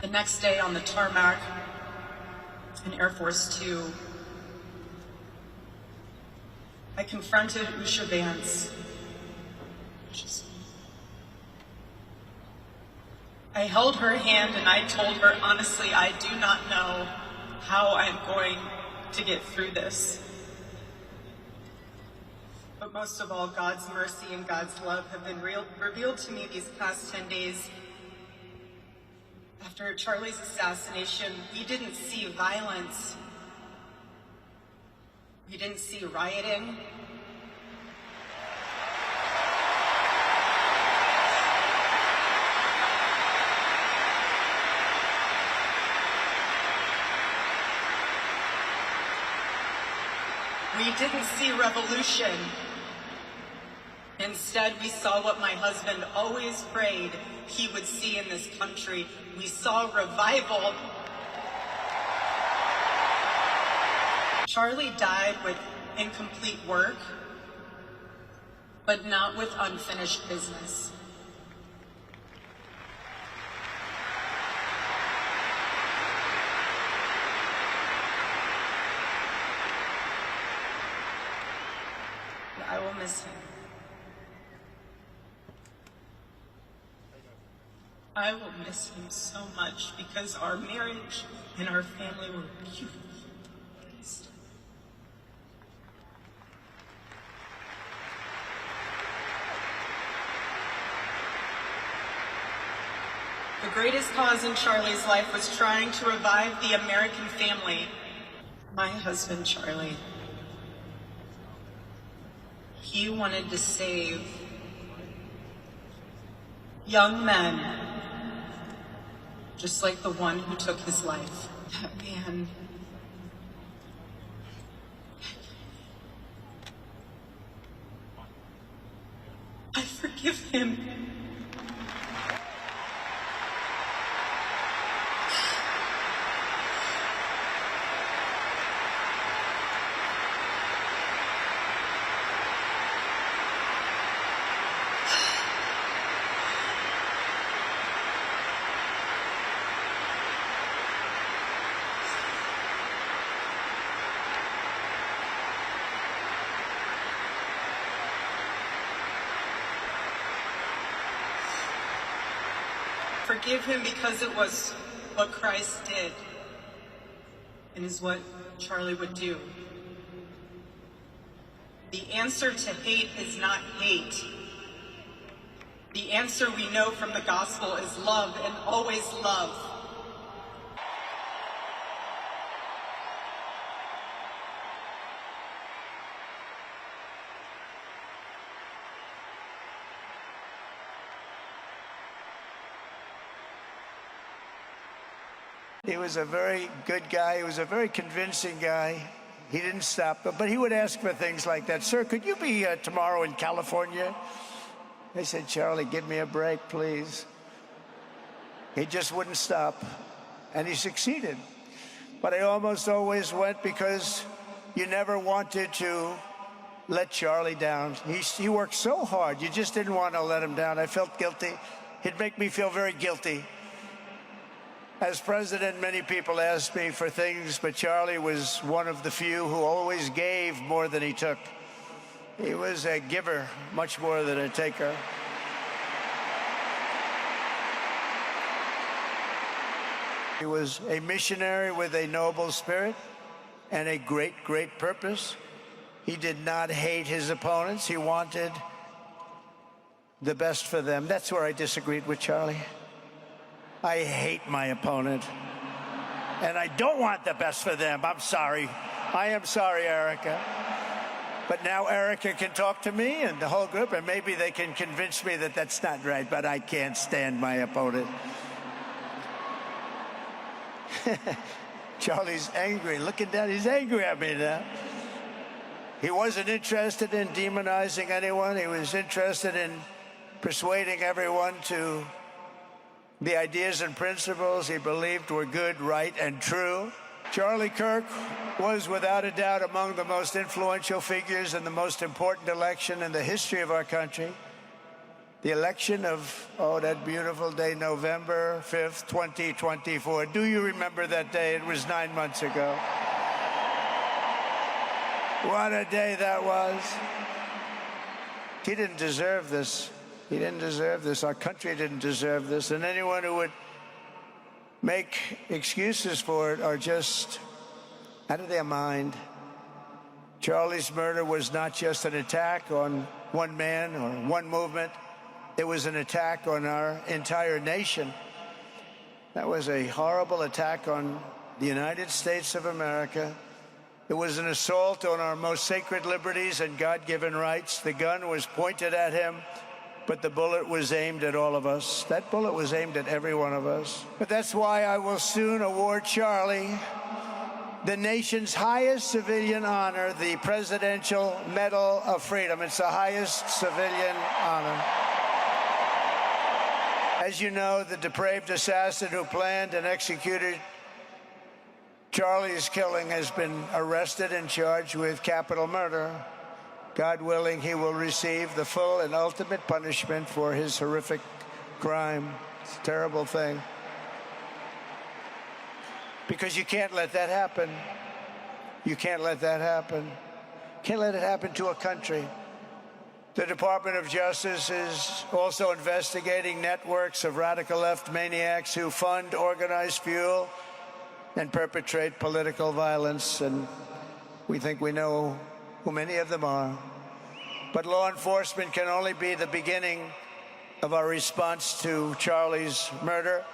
The next day on the tarmac in Air Force Two, I confronted Usha Vance. I held her hand and I told her, honestly, I do not know how I'm going to get through this. But most of all, God's mercy and God's love have been revealed to me these past 10 days. After Charlie's assassination, we didn't see violence. We didn't see rioting. We didn't see revolution. Instead, we saw what my husband always prayed he would see in this country. We saw revival. Charlie died with incomplete work, but not with unfinished business. I will miss him. I will miss him so much because our marriage and our family were beautiful. The greatest cause in Charlie's life was trying to revive the American family. My husband, Charlie, he wanted to save young men, just like the one who took his life. That man, I forgive him. Forgive him because it was what Christ did and is what Charlie would do. The answer to hate is not hate. The answer we know from the gospel is love, and always love. He was a very good guy. He was a very convincing guy. He didn't stop, but he would ask for things like that. Sir, could you be tomorrow in California? I said, Charlie, give me a break, please. He just wouldn't stop, and he succeeded. But I almost always went because you never wanted to let Charlie down. He worked so hard. You just didn't want to let him down. I felt guilty. He'd make me feel very guilty. As president, many people asked me for things, but Charlie was one of the few who always gave more than he took. He was a giver, much more than a taker. He was a missionary with a noble spirit and a great, great purpose. He did not hate his opponents. He wanted the best for them. That's where I disagreed with Charlie. I hate my opponent, and I don't want the best for them. I'm sorry. I am sorry, Erika. But now Erika can talk to me and the whole group, and maybe they can convince me that that's not right, but I can't stand my opponent. Charlie's angry. Looking down, he's angry at me now. He wasn't interested in demonizing anyone. He was interested in persuading everyone to the ideas and principles he believed were good, right, and true. Charlie Kirk was without a doubt among the most influential figures in the most important election in the history of our country. the election of, that beautiful day, November 5th, 2024. Do you remember that day? It was 9 months ago. What a day that was. He didn't deserve this. He didn't deserve this. Our country didn't deserve this. And anyone who would make excuses for it are just out of their mind. Charlie's murder was not just an attack on one man or one movement. It was an attack on our entire nation. That was a horrible attack on the United States of America. It was an assault on our most sacred liberties and God-given rights. The gun was pointed at him, but the bullet was aimed at all of us. That bullet was aimed at every one of us. But that's why I will soon award Charlie the nation's highest civilian honor, the Presidential Medal of Freedom. It's the highest civilian honor. As you know, the depraved assassin who planned and executed Charlie's killing has been arrested and charged with capital murder. God willing, he will receive the full and ultimate punishment for his horrific crime. It's a terrible thing. Because you can't let that happen. You can't let that happen. Can't let it happen to a country. The Department of Justice is also investigating networks of radical left maniacs who fund, organize, fuel, and perpetrate political violence. And we think we know who many of them are. But law enforcement can only be the beginning of our response to Charlie's murder.